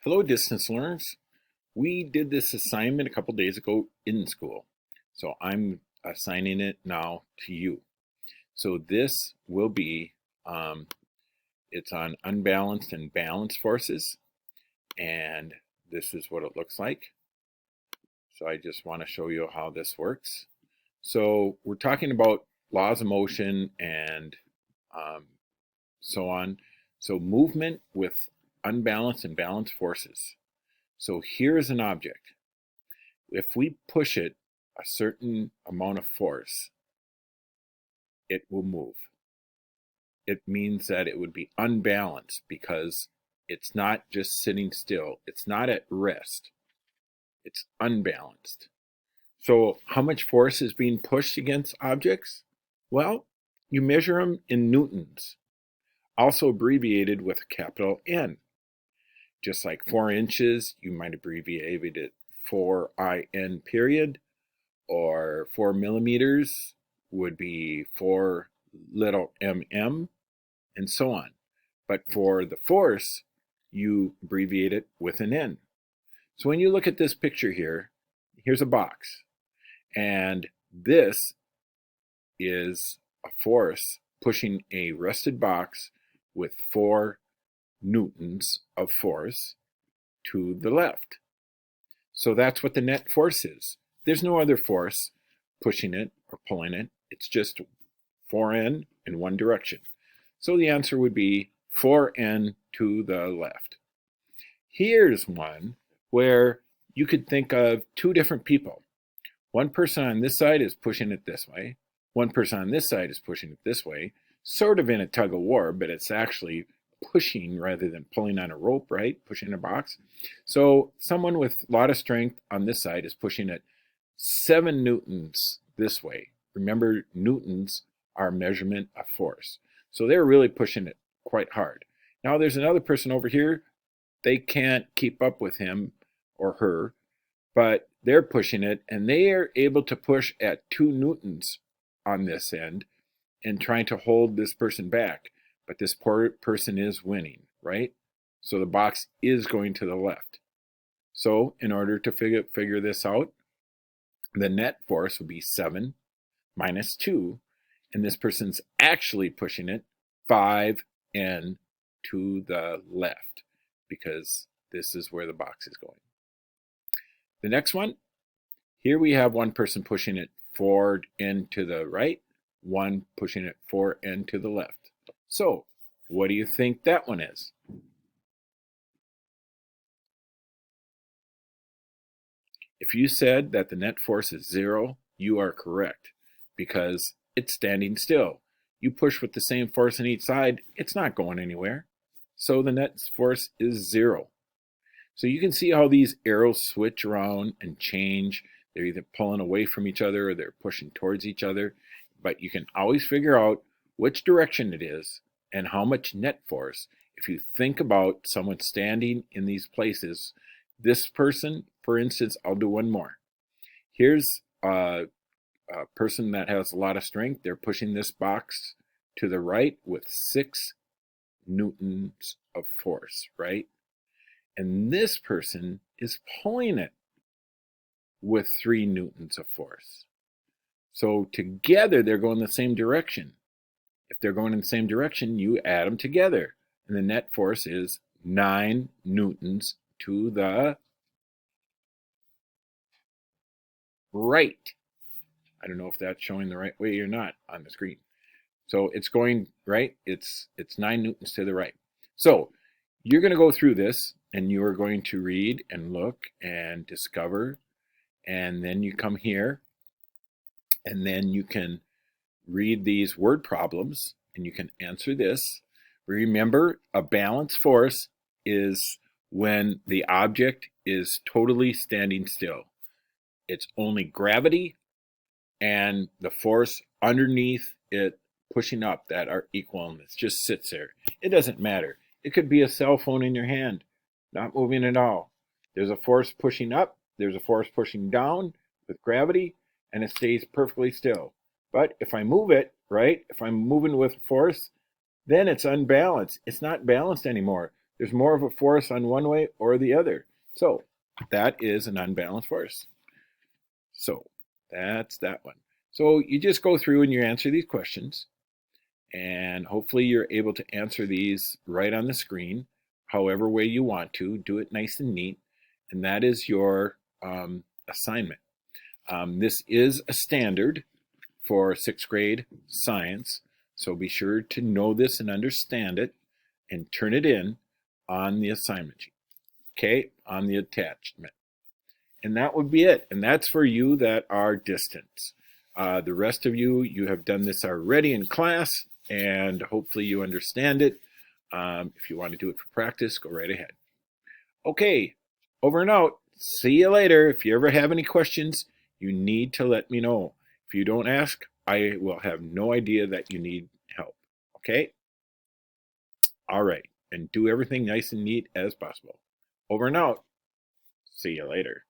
Hello, distance learners. We did this assignment a couple days ago in school, so I'm assigning it now to you. So this will be, it's on unbalanced and balanced forces, and this is what it looks like. So I just want to show you how this works. So we're talking about laws of motion and so on. So movement with unbalanced and balanced forces. So here's an object. If we push it a certain amount of force, it will move. It means that it would be unbalanced because it's not just sitting still. It's not at rest. It's unbalanced. So how much force is being pushed against objects? Well, you measure them in newtons, also abbreviated with a capital N. Just like 4 inches, you might abbreviate it 4IN period, or 4 millimeters would be 4 little mm, and so on. But for the force, you abbreviate it with an N. So when you look at this picture here, here's a box, and this is a force pushing a rested box with 4 newtons of force to the left. So that's what the net force is. There's no other force pushing it or pulling it. It's just 4N in one direction. So the answer would be 4N to the left. Here's one where you could think of two different people. One person on this side is pushing it this way. One person on this side is pushing it this way, sort of in a tug of war, but it's actually pushing rather than pulling on a rope, right? Pushing a box. So someone with a lot of strength on this side is pushing it 7 newtons this way. Remember, newtons are measurement of force. So they're really pushing it quite hard. Now there's another person over here. They can't keep up with him or her, but they're pushing it, and they are able to push at 2 newtons on this end and trying to hold this person back. But this poor person is winning, right? So the box is going to the left. So in order to figure this out, the net force would be 7 minus 2, and this person's actually pushing it 5N to the left because this is where the box is going. The next one, here we have one person pushing it 4N to the right, one pushing it 4N to the left. So, what do you think that one is? If you said that the net force is 0, you are correct because it's standing still. You push with the same force on each side, it's not going anywhere. So the net force is 0. So you can see how these arrows switch around and change. They're either pulling away from each other or they're pushing towards each other. But you can always figure out which direction it is and how much net force. If you think about someone standing in these places, this person, for instance, I'll do one more. Here's a person that has a lot of strength. They're pushing this box to the right with 6 newtons of force, right? And this person is pulling it with 3 newtons of force. So together they're going the same direction. If they're going in the same direction, you add them together. And the net force is 9 newtons to the right. I don't know if that's showing the right way or not on the screen. So it's going right. It's 9 newtons to the right. So you're going to go through this and you are going to read and look and discover. And then you come here and then you can read these word problems and you can answer this. Remember, a balanced force is when the object is totally standing still. It's only gravity and the force underneath it pushing up that are equal, and it just sits there. It doesn't matter. It could be a cell phone in your hand, not moving at all. There's a force pushing up, there's a force pushing down with gravity, and it stays perfectly still. But if I move it, right, if I'm moving with force, then it's unbalanced. It's not balanced anymore. There's more of a force on one way or the other. So that is an unbalanced force. So that's that one. So you just go through and you answer these questions, and hopefully you're able to answer these right on the screen, however way you want to. Do it nice and neat, and that is your assignment. This is a standard for 6th grade science, so be sure to know this and understand it and turn it in on the assignment sheet, okay, on the attachment. And that would be it. And that's for you that are distance. The rest of you, you have done this already in class, and hopefully you understand it. If you want to do it for practice, go right ahead. Okay, over and out. See you later. If you ever have any questions, you need to let me know. If you don't ask, I will have no idea that you need help. Okay? All right. And do everything nice and neat as possible. Over and out. See you later.